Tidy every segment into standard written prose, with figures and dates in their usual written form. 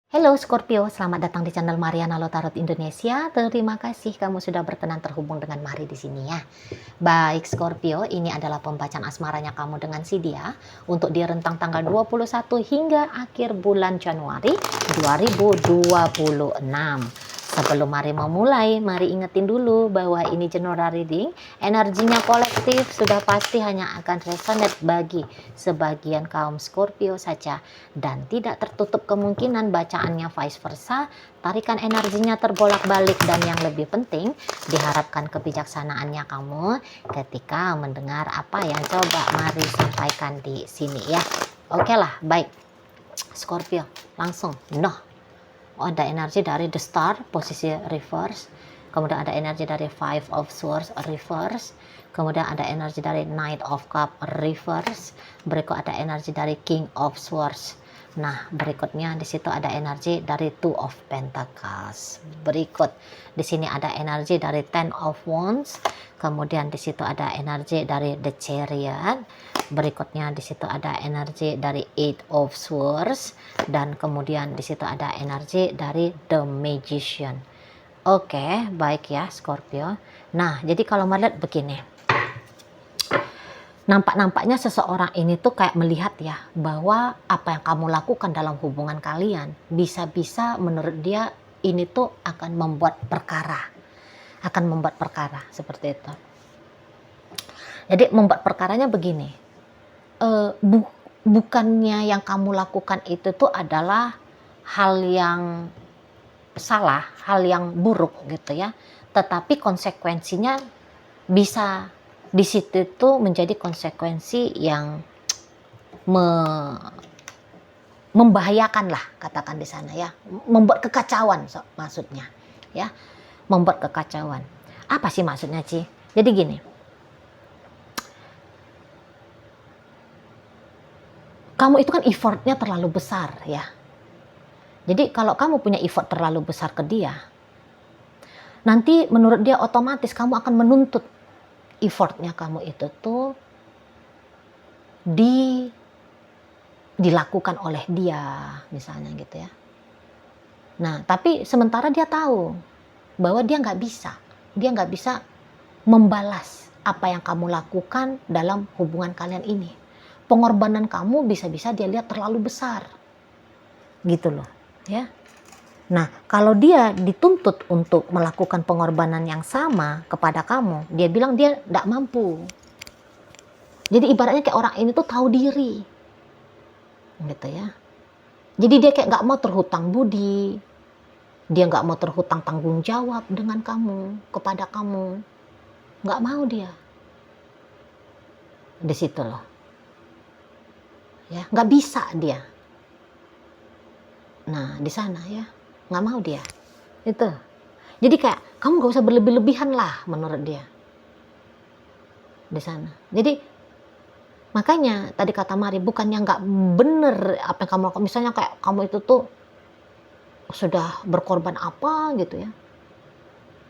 Halo Scorpio, selamat datang di channel Mariana Lotarot Indonesia. Terima kasih kamu sudah berkenan terhubung dengan Mari di sini ya. Baik Scorpio, ini adalah pembacaan asmaranya kamu dengan si dia untuk di rentang tanggal 21 hingga akhir bulan Januari 2026. Sebelum Mari memulai, mari ingetin dulu bahwa ini general reading, energinya kolektif sudah pasti hanya akan resonate bagi sebagian kaum Scorpio saja dan tidak tertutup kemungkinan bacaannya vice versa, tarikan energinya terbolak-balik dan yang lebih penting diharapkan kebijaksanaannya kamu ketika mendengar apa yang coba Mari sampaikan di sini ya. Oke lah, baik Scorpio, langsung ada energi dari the star posisi reverse, kemudian ada energi dari five of swords reverse, kemudian ada energi dari knight of cup reverse, berikut ada energi dari king of swords. Nah, berikutnya di situ ada energi dari two of pentacles. Berikut di sini ada energi dari ten of wands, kemudian di situ ada energi dari the chariot. Berikutnya di situ ada energi dari eight of swords dan kemudian di situ ada energi dari the magician. Oke, baik ya Scorpio. Nah, jadi kalau melihat begini, nampaknya seseorang ini tuh kayak melihat ya bahwa apa yang kamu lakukan dalam hubungan kalian bisa-bisa menurut dia ini tuh akan membuat perkara seperti itu. Jadi membuat perkaranya begini, bukannya yang kamu lakukan itu tuh adalah hal yang salah, hal yang buruk gitu ya, tetapi konsekuensinya bisa di situ tuh menjadi konsekuensi yang membahayakan lah, katakan di sana ya, membuat kekacauan maksudnya ya, membuat kekacauan. Apa sih maksudnya Ci? Jadi gini, kamu itu kan effortnya terlalu besar ya. Jadi kalau kamu punya effort terlalu besar ke dia, nanti menurut dia otomatis kamu akan menuntut effortnya kamu itu tuh dilakukan oleh dia misalnya gitu ya. Nah tapi sementara dia tahu bahwa dia nggak bisa membalas apa yang kamu lakukan dalam hubungan kalian ini. Pengorbanan kamu bisa-bisa dia lihat terlalu besar gitu loh ya. Nah, kalau dia dituntut untuk melakukan pengorbanan yang sama kepada kamu, dia bilang dia tidak mampu. Jadi ibaratnya kayak orang ini tuh tahu diri, gitu ya. Jadi dia kayak nggak mau terhutang budi, dia nggak mau terhutang tanggung jawab dengan kamu, kepada kamu, nggak mau dia. Di situ loh, ya nggak bisa dia. Nah, di sana ya, nggak mau dia. Itu. Jadi kayak kamu gak usah berlebih-lebihan lah menurut dia. Di sana. Jadi makanya tadi kata Mari, bukannya nggak bener apa yang kamu lakukan. Misalnya kayak kamu itu tuh sudah berkorban apa gitu ya.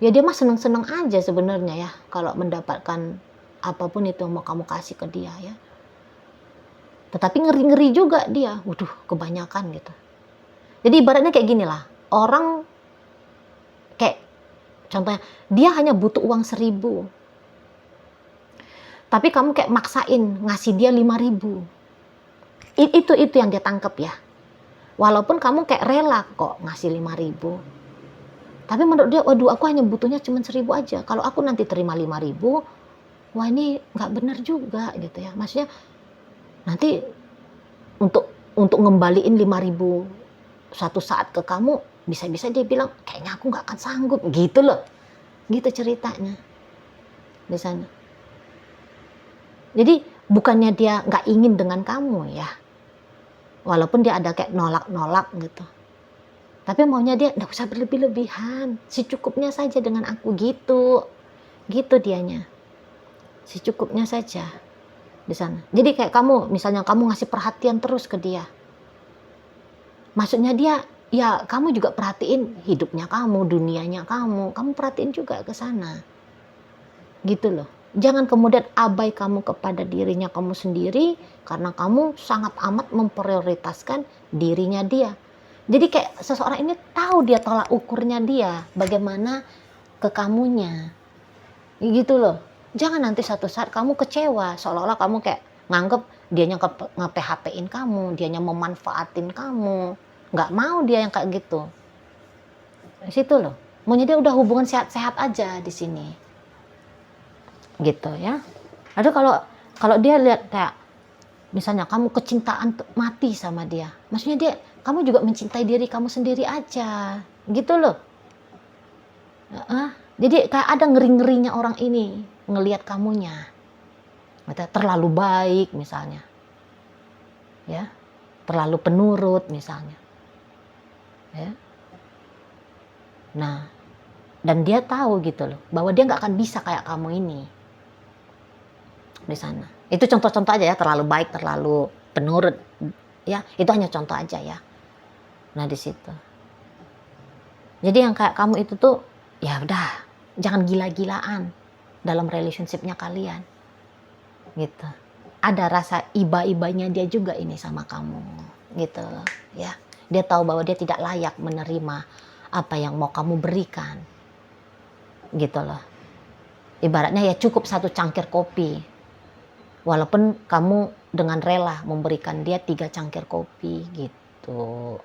Ya dia mah seneng-seneng aja sebenarnya ya kalau mendapatkan apapun itu yang mau kamu kasih ke dia ya. Tetapi ngeri-ngeri juga dia. Waduh, kebanyakan gitu. Jadi ibaratnya kayak gini lah. Orang kayak contohnya dia hanya butuh uang 1.000. Tapi kamu kayak maksain ngasih dia 5.000. Itu yang dia tangkep ya. Walaupun kamu kayak rela kok ngasih 5.000. Tapi menurut dia, waduh aku hanya butuhnya cuma 1.000 aja. Kalau aku nanti terima 5.000, wah ini nggak benar juga gitu ya. Maksudnya nanti untuk ngembaliin 5.000 suatu saat ke kamu, bisa-bisa dia bilang kayaknya aku nggak akan sanggup gitu loh. Gitu ceritanya di sana. Jadi bukannya dia nggak ingin dengan kamu ya, walaupun dia ada kayak nolak-nolak gitu. Tapi maunya dia nggak usah berlebih-lebihan, secukupnya saja dengan aku gitu dianya, secukupnya saja di sana. Jadi kayak kamu, misalnya kamu ngasih perhatian terus ke dia, maksudnya dia ya kamu juga perhatiin hidupnya kamu, dunianya kamu perhatiin juga ke sana, gitu loh. Jangan kemudian abai kamu kepada dirinya kamu sendiri karena kamu sangat amat memprioritaskan dirinya dia. Jadi kayak seseorang ini tahu dia tolak ukurnya dia, bagaimana ke kamunya. Gitu loh. Jangan nanti satu saat kamu kecewa, seolah-olah kamu kayak nganggep dianya nge-PHP-in kamu, dianya memanfaatin kamu. Nggak mau dia yang kayak gitu. Di situ loh. Maunya dia udah hubungan sehat-sehat aja di sini. Gitu ya. Lalu kalau dia lihat kayak misalnya kamu kecintaan mati sama dia, maksudnya dia, kamu juga mencintai diri kamu sendiri aja, gitu loh. Jadi kayak ada ngeri-ngerinya orang ini ngelihat kamunya, terlalu baik misalnya, ya, terlalu penurut misalnya, ya. Nah, dan dia tahu gitu loh bahwa dia nggak akan bisa kayak kamu ini di sana. Itu contoh-contoh aja ya, terlalu baik, terlalu penurut, ya, itu hanya contoh aja ya. Nah di situ. Jadi yang kayak kamu itu tuh, ya udah, jangan gila-gilaan dalam relationship-nya kalian. Gitu. Ada rasa iba-ibanya dia juga ini sama kamu. Gitu ya. Dia tahu bahwa dia tidak layak menerima apa yang mau kamu berikan. Gitu loh. Ibaratnya ya cukup satu cangkir kopi. Walaupun kamu dengan rela memberikan dia 3 cangkir kopi gitu.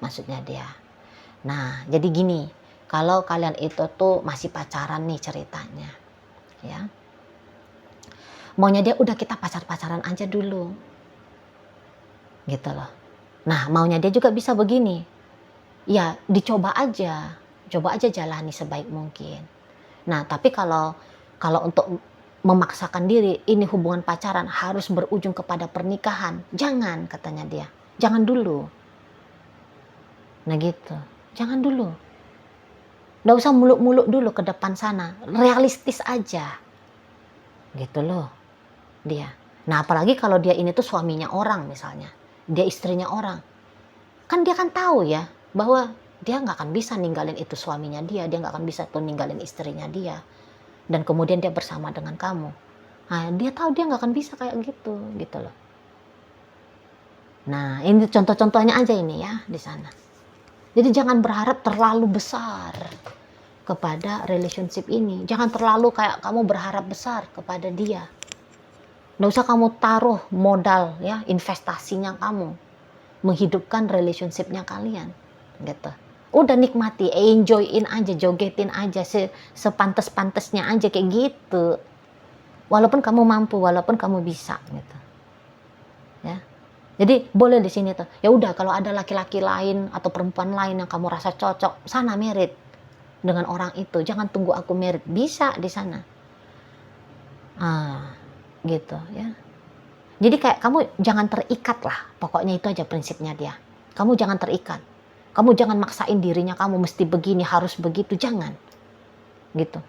Maksudnya dia. Nah, jadi gini, kalau kalian itu tuh masih pacaran nih ceritanya, ya. Maunya dia udah kita pacar-pacaran aja dulu. Gitu loh. Nah, maunya dia juga bisa begini. Ya, dicoba aja. Coba aja jalani sebaik mungkin. Nah, tapi kalau untuk memaksakan diri, ini hubungan pacaran harus berujung kepada pernikahan. Jangan, katanya dia. Jangan dulu. Nah gitu. Jangan dulu. Nggak usah muluk-muluk dulu ke depan sana. Realistis aja. Gitu loh. Dia. Nah apalagi kalau dia ini tuh suaminya orang misalnya. Dia istrinya orang. Kan dia kan tahu ya. Bahwa dia nggak akan bisa ninggalin itu suaminya dia. Dia nggak akan bisa tuh ninggalin istrinya dia. Dan kemudian dia bersama dengan kamu. Nah dia tahu dia nggak akan bisa kayak gitu. Gitu loh. Nah ini contoh-contohnya aja ini ya di sana. Jadi jangan berharap terlalu besar kepada relationship ini. Jangan terlalu kayak kamu berharap besar kepada dia. Nggak usah kamu taruh modal ya, investasinya kamu menghidupkan relationshipnya kalian. Gitu. Udah nikmati, enjoyin aja, jogetin aja, sepantes-pantesnya aja kayak gitu. Walaupun kamu mampu, walaupun kamu bisa gitu. Ya. Jadi boleh di sini tuh. Ya udah kalau ada laki-laki lain atau perempuan lain yang kamu rasa cocok, sana merit dengan orang itu. Jangan tunggu aku merit. Bisa di sana. Gitu ya. Jadi kayak kamu jangan terikat lah. Pokoknya itu aja prinsipnya dia. Kamu jangan terikat. Kamu jangan maksain dirinya kamu mesti begini, harus begitu. Jangan. Gitu.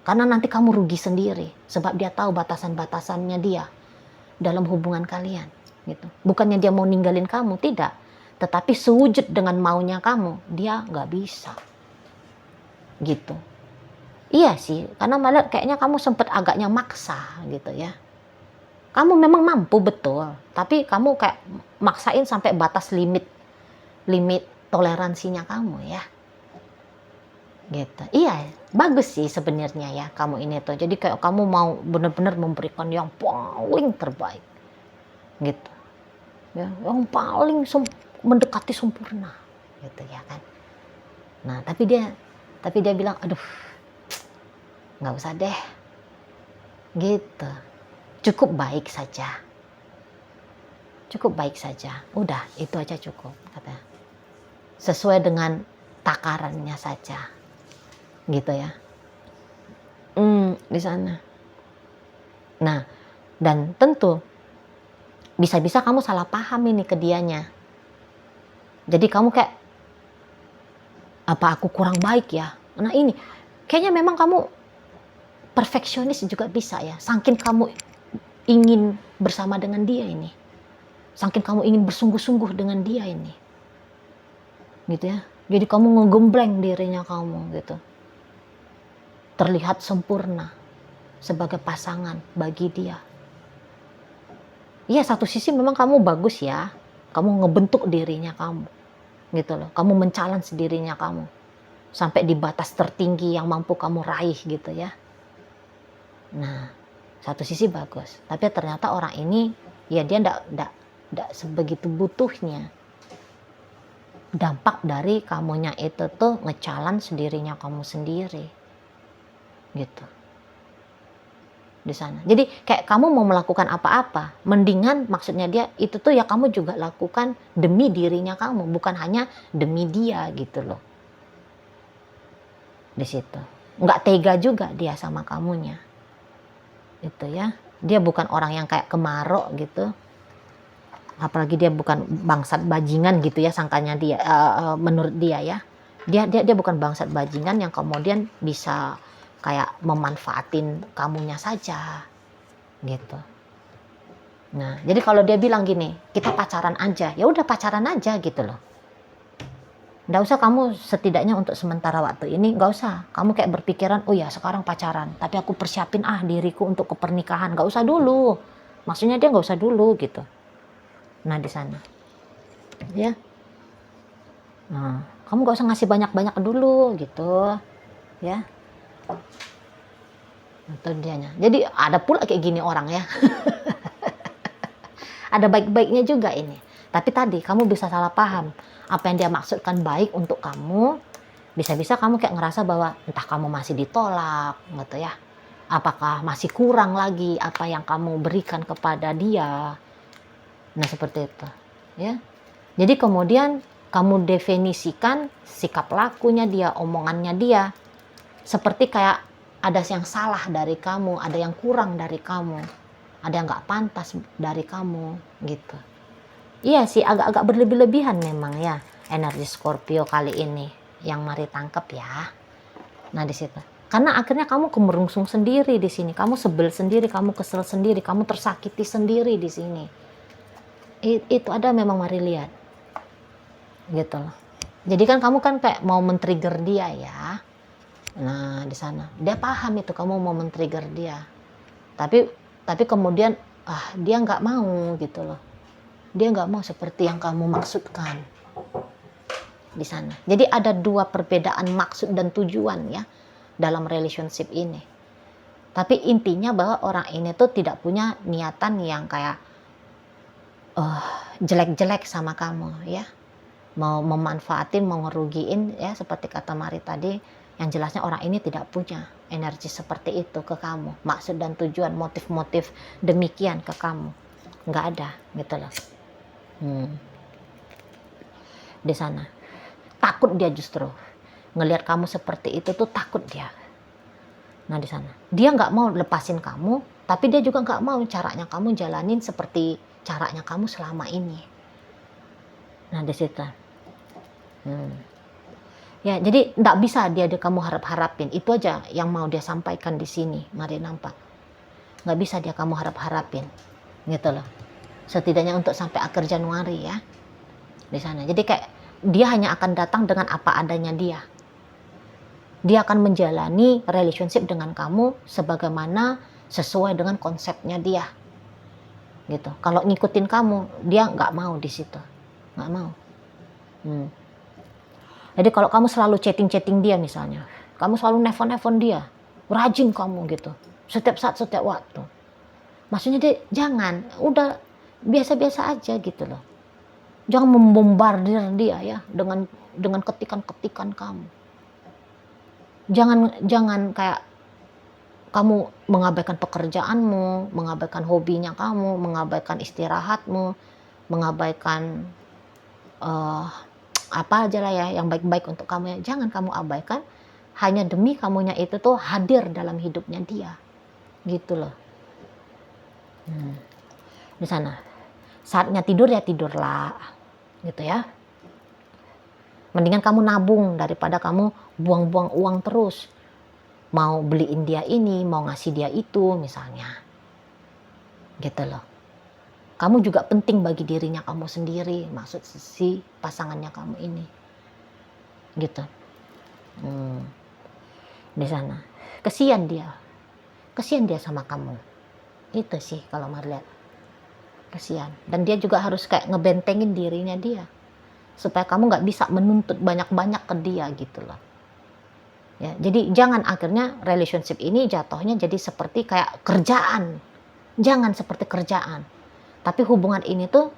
Karena nanti kamu rugi sendiri. Sebab dia tahu batasan-batasannya dia dalam hubungan kalian. Gitu. Bukannya dia mau ninggalin kamu, tidak, tetapi sewujud dengan maunya kamu, dia nggak bisa gitu. Iya sih, karena malah kayaknya kamu sempat agaknya maksa gitu ya. Kamu memang mampu betul, tapi kamu kayak maksain sampai batas limit toleransinya kamu ya gitu. Iya, bagus sih sebenarnya ya kamu ini tuh. Jadi kayak kamu mau benar-benar memberikan yang paling terbaik gitu ya, yang paling mendekati sempurna gitu ya kan. Nah tapi dia bilang aduh nggak usah deh gitu, cukup baik saja, udah itu aja cukup, kata, sesuai dengan takarannya saja gitu ya. Di sana. Nah dan tentu bisa-bisa kamu salah paham ini ke dianya. Jadi kamu kayak, apa aku kurang baik ya? Nah ini, kayaknya memang kamu perfeksionis juga bisa ya. Saking kamu ingin bersama dengan dia ini. Saking kamu ingin bersungguh-sungguh dengan dia ini. Gitu ya. Jadi kamu ngegembleng dirinya kamu gitu. Terlihat sempurna sebagai pasangan bagi dia. Iya satu sisi memang kamu bagus ya, kamu ngebentuk dirinya kamu. gitu loh. Kamu men-challenge dirinya kamu sampai di batas tertinggi yang mampu kamu raih gitu ya. Nah, satu sisi bagus, tapi ternyata orang ini ya dia ndak sebegitu butuhnya dampak dari kamunya itu tuh nge-challenge dirinya kamu sendiri gitu di sana. Jadi kayak kamu mau melakukan apa-apa, mendingan maksudnya dia itu tuh ya kamu juga lakukan demi dirinya kamu, bukan hanya demi dia gitu loh. Di situ. Nggak tega juga dia sama kamunya. Itu ya. Dia bukan orang yang kayak kemarok gitu. Apalagi dia bukan bangsat bajingan gitu ya sangkanya dia menurut dia ya. Dia bukan bangsat bajingan yang kemudian bisa kayak memanfaatin kamunya saja gitu. Nah, jadi kalau dia bilang gini, kita pacaran aja, ya udah pacaran aja gitu loh. Nggak usah kamu setidaknya untuk sementara waktu ini, nggak usah. Kamu kayak berpikiran, oh ya sekarang pacaran, tapi aku persiapin diriku untuk ke pernikahan. Nggak usah dulu. Maksudnya dia nggak usah dulu gitu. Nah di sana, ya. Nah, kamu nggak usah ngasih banyak-banyak dulu gitu, ya. Itu dianya. Jadi ada pula kayak gini orang ya. Ada baik-baiknya juga ini. Tapi tadi kamu bisa salah paham. Apa yang dia maksudkan baik untuk kamu, bisa-bisa kamu kayak ngerasa bahwa entah kamu masih ditolak gitu ya. Apakah masih kurang lagi apa yang kamu berikan kepada dia. Nah seperti itu. Ya. Jadi kemudian kamu definisikan sikap lakunya dia, omongannya dia. Seperti kayak ada yang salah dari kamu, ada yang kurang dari kamu. Ada yang nggak pantas dari kamu gitu. Iya sih agak-agak berlebih-lebihan memang ya energi Scorpio kali ini yang mari tangkap ya. Nah di situ karena akhirnya kamu kemerungsung sendiri di sini, kamu sebel sendiri, kamu kesel sendiri, kamu tersakiti sendiri di sini. Itu ada memang mari lihat gitu loh. Jadi kan kamu kan kayak mau men-trigger dia ya. Nah di sana dia paham itu kamu mau men-trigger dia. Tapi kemudian dia nggak mau gitu loh. Dia nggak mau seperti yang kamu maksudkan di sana. Jadi ada dua perbedaan maksud dan tujuan ya dalam relationship ini. Tapi intinya bahwa orang ini tuh tidak punya niatan yang kayak jelek-jelek sama kamu ya. Mau memanfaatin, mau ngerugiin ya seperti kata Mari tadi. Yang jelasnya orang ini tidak punya energi seperti itu ke kamu. Maksud dan tujuan, motif-motif demikian ke kamu. Nggak ada gitu loh. Di sana. Takut dia justru. Ngelihat kamu seperti itu tuh takut dia. Nah di sana. Dia nggak mau lepasin kamu, tapi dia juga nggak mau caranya kamu jalanin seperti caranya kamu selama ini. Nah di situ. Ya, jadi nggak bisa dia kamu harap-harapin. Itu aja yang mau dia sampaikan di sini. Mari nampak. Nggak bisa dia kamu harap-harapin. Gitu loh. Setidaknya untuk sampai akhir Januari ya. Di sana. Jadi kayak dia hanya akan datang dengan apa adanya dia. Dia akan menjalani relationship dengan kamu sebagaimana sesuai dengan konsepnya dia. Gitu. Kalau ngikutin kamu, dia nggak mau di situ. Nggak mau. Jadi kalau kamu selalu chatting dia misalnya, kamu selalu nelfon dia, rajin kamu gitu, setiap saat, setiap waktu. Maksudnya dia jangan, udah biasa-biasa aja gitu loh. Jangan membombardir dia ya dengan ketikan-ketikan kamu. Jangan kayak kamu mengabaikan pekerjaanmu, mengabaikan hobinya kamu, mengabaikan istirahatmu, mengabaikan apa aja lah ya yang baik-baik untuk kamu ya. Jangan kamu abaikan hanya demi kamunya itu tuh hadir dalam hidupnya dia gitu loh. Di sana saatnya tidur ya tidurlah gitu ya. Mendingan kamu nabung daripada kamu buang-buang uang terus, mau beliin dia ini, mau ngasih dia itu misalnya gitu loh. Kamu juga penting bagi dirinya kamu sendiri, maksud si pasangannya kamu ini. Gitu. Di sana. Kesian dia sama kamu. Itu sih kalau mau lihat. Kesian. Dan dia juga harus kayak ngebentengin dirinya dia. supaya kamu nggak bisa menuntut banyak-banyak ke dia gitu loh. Ya, jadi jangan akhirnya relationship ini jatuhnya jadi seperti kayak kerjaan. Jangan seperti kerjaan. Tapi hubungan ini tuh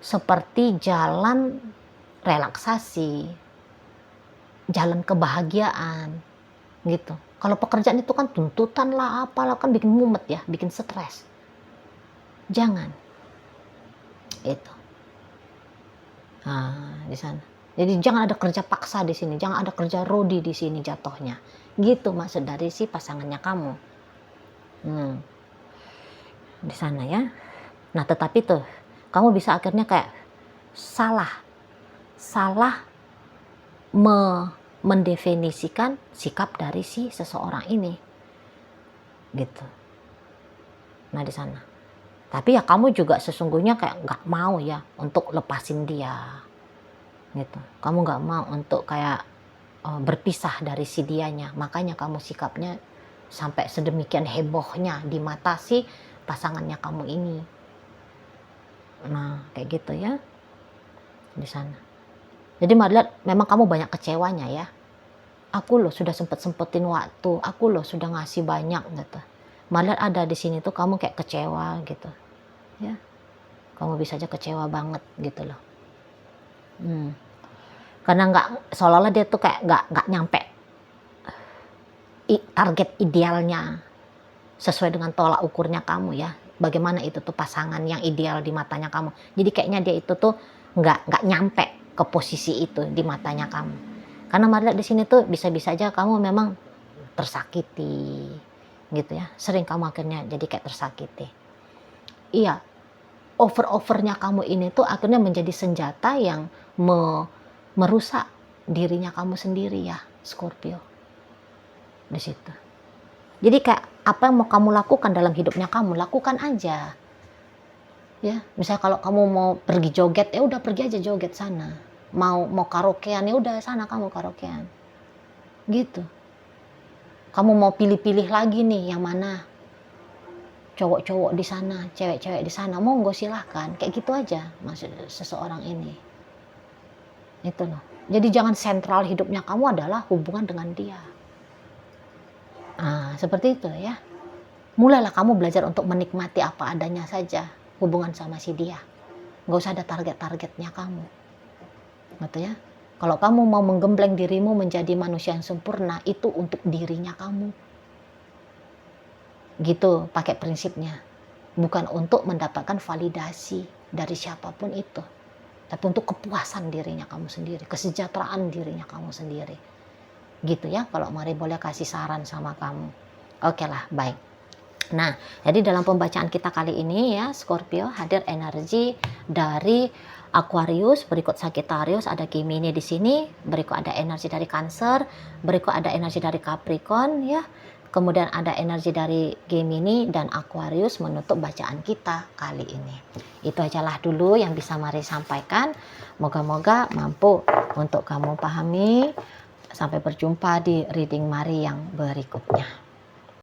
seperti jalan relaksasi, jalan kebahagiaan gitu. Kalau pekerjaan itu kan tuntutan lah, apalah, kan bikin mumet ya, bikin stres. Jangan. Itu. Nah, di sana. Jadi jangan ada kerja paksa di sini, jangan ada kerja rodi di sini jatuhnya. Gitu maksud dari si pasangannya kamu. Di sana ya. Nah, tetapi tuh kamu bisa akhirnya kayak salah mendefinisikan sikap dari si seseorang ini gitu. Nah, di sana. Tapi ya kamu juga sesungguhnya kayak nggak mau ya untuk lepasin dia gitu. Kamu nggak mau untuk kayak berpisah dari si dianya. Makanya kamu sikapnya sampai sedemikian hebohnya di mata si pasangannya kamu ini. Nah, kayak gitu ya di sana. Jadi lihat, memang kamu banyak kecewanya ya. Aku loh sudah sempetin waktu, aku loh sudah ngasih banyak gitu. Lihat ada di sini tuh kamu kayak kecewa gitu. Ya. Kamu bisa aja kecewa banget gitu loh. Karena seolah-olah dia tuh kayak nggak nyampe target idealnya sesuai dengan tolak ukurnya kamu ya. Bagaimana itu tuh pasangan yang ideal di matanya kamu. Jadi kayaknya dia itu tuh nggak nyampe ke posisi itu di matanya kamu. Karena lihat di sini tuh bisa-bisa aja kamu memang tersakiti gitu ya. Sering kamu akhirnya jadi kayak tersakiti. Iya, overnya kamu ini tuh akhirnya menjadi senjata yang merusak dirinya kamu sendiri ya, Scorpio. Di situ. Jadi kayak apa yang mau kamu lakukan dalam hidupnya kamu, lakukan aja. Ya, misalnya kalau kamu mau pergi joget, ya udah pergi aja joget sana. Mau karaokean, ya udah sana kamu karaokean. Gitu. Kamu mau pilih-pilih lagi nih yang mana? Cowok-cowok di sana, cewek-cewek di sana, monggo silahkan. Kayak gitu aja maksud seseorang ini. Itu loh. Jadi jangan sentral hidupnya kamu adalah hubungan dengan dia. Nah, seperti itu ya. Mulailah kamu belajar untuk menikmati apa adanya saja hubungan sama si dia. Nggak usah ada target-targetnya kamu. Gitu ya. Kalau kamu mau menggembleng dirimu menjadi manusia yang sempurna, itu untuk dirinya kamu. Gitu pakai prinsipnya. Bukan untuk mendapatkan validasi dari siapapun itu. Tapi untuk kepuasan dirinya kamu sendiri, kesejahteraan dirinya kamu sendiri. Gitu ya, kalau Mari boleh kasih saran sama kamu. Oke lah, baik. Nah, jadi dalam pembacaan kita kali ini ya, Scorpio, hadir energi dari Aquarius, berikut Sagittarius, ada Gemini di sini, berikut ada energi dari Cancer, berikut ada energi dari Capricorn ya. Kemudian ada energi dari Gemini dan Aquarius menutup bacaan kita kali ini. Itu ajalah dulu yang bisa Mari sampaikan. Moga-moga mampu untuk kamu pahami. Sampai berjumpa di reading Mari yang berikutnya.